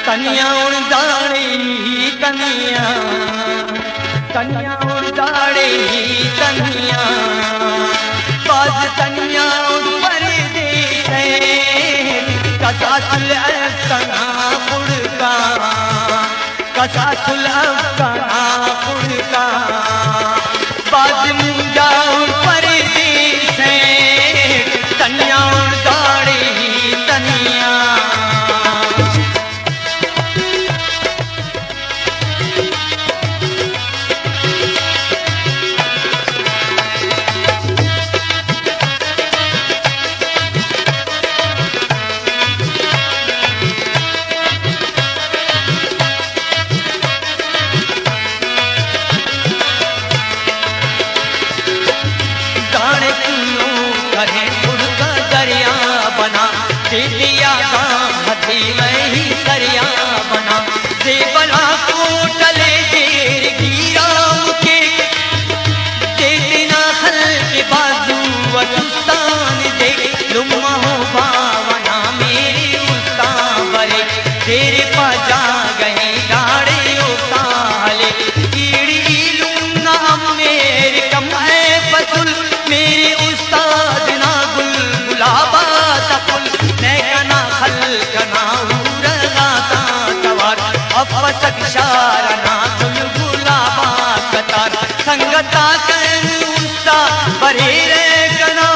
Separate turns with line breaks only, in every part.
तनिया उड़ाड़ी तनिया तनिया उड़ाड़ी तनिया बाज तनिया ऊपर दे कसा सुल अफगाना पुड़का कसा सुल अफगाना पुड़का बाज मुंजा ऊपर दे तनिया उड़ाड़ी तनिया दिलिया हथी में ही सरिया बना से बना कोटले देर गिराम के देना हल के बाजू वसुस्तान दे लुम्मा हो बावना मेरी उस्ता बरे तेरे पाजा गए गाड़े उताले कीड़ी लुम्ना मेरे कमाए फसुल मेरे उस्ताद ना गुल गुलाबा सकुल अफसक शारना तुल गुलाबा कतार संगता कन उस्ता बरे रे कना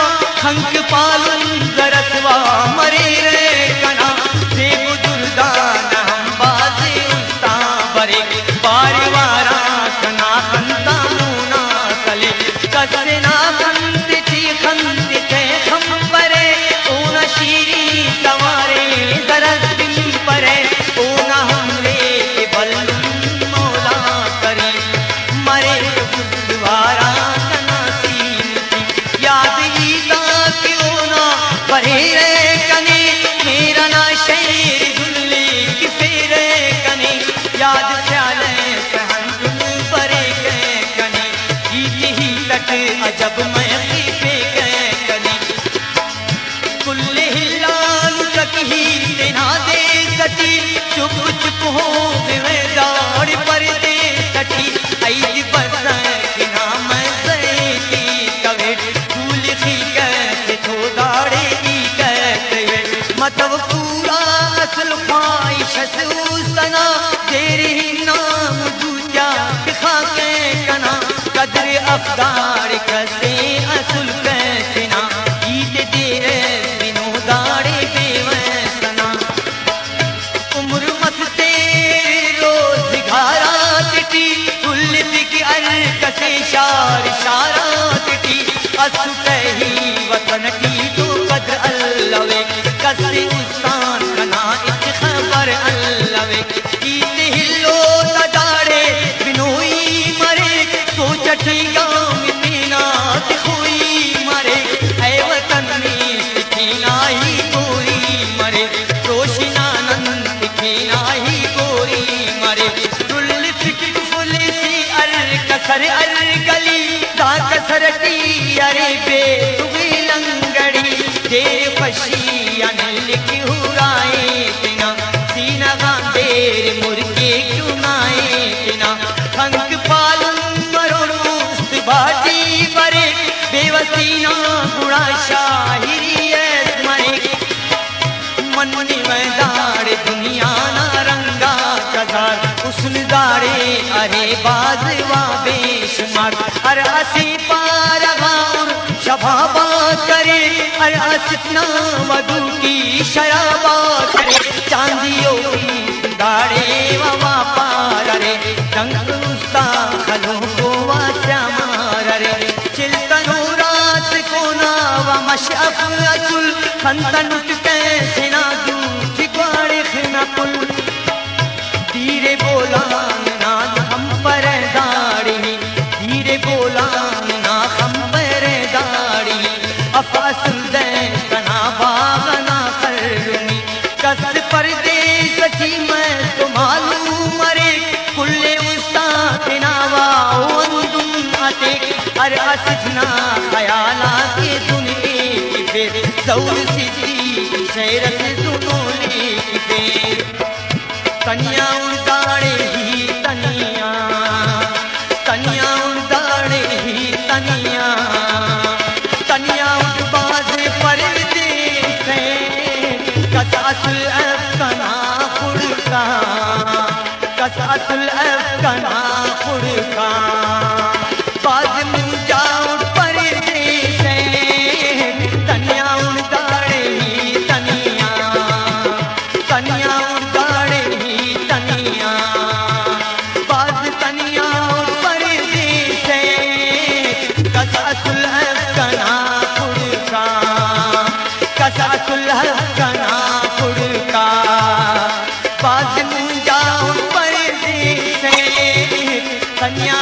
खंक पालन जरसवा मरे रे कना देव दुर्दान हम बाजे उस्ता बरे बारिवारा कना खंता मुना सले कसना खंत थी खंत थे हम परे ओना शीरी तवारे दरद दिन परे ओना हमरे अजब मैं पे गए कनी कुल्ले हिलाल तक ही देना दे सटी चुप चुप हो गए दाड़ पर दे सटी आई बरसा के नाम से की कवे फूल की कहते थो दाड़े की कहते मतलब पूरा असल ख्वाहिश सुसना तेरे नाम दूजा दिखा के कना कदर अफगार कसे असुल कैसे ना ईद दे बिनो दाड़े बेवसना उम्र मस्ते रोज घारा तिटी पुलिस की अर कसे शार शारा तिटी असु कही वतन की तो कदर अल्लावे कसे उस्तान कना इत खबर अल्लावे ईद हिलो दाड़े बिनोई मरे सोचठी सर अर गली दाक सरटी अरे बे तुगी लंगड़ी देर फशी अनिल की हुराए तिना सीना गांधेर मुर्गे क्यों नाए तिना खंक पालन मरोस्त बाटी बरे बेवसीना गुणा शाहिरी मरे मननी में दाड़ दुनिया ना रंगा कदार उसन दाड़े अरे बाजवा बेशुमार अर असी पारगार शबाबा करे अर असना मधु की शराबा करे चांदियों की दाड़े ववा पार रे रंग उस्ता खलो को वास्या मार रे चिलतनो रात को ना मशअफ असुल खंतन उठके सेना दूठ ग्वाड़े खना पुल धीरे बोला ना हम पर दाड़ी धीरे बोला ना हम पर दाड़ी अफासुल दे कना बागना करनी कस परदेस की मैं तो मालूम मरे कुल्ले उस्ताद नावा तुम आते अर असजना खयाला के दुनिया की फिर दौर सिद्धि शहर से सुनोली की फिर तनिया उड़ाड़े ही तनिया तनिया उड़ाड़े ही तनिया तनिया उड़बाज परदेस कसासुल अफगाना फुड़का कसासुल अफगाना फुड़का बाज मुंजा उड़ परदेस तनिया उड़ाड़े ही तनिया तनिया उड़ाड़े ही तनिया बाज तनिया उड़ परदेस कसासुल अफगाना फुड़का कसासुल अफगाना फुड़का बाज मुंजा उड़ परदेस तनिया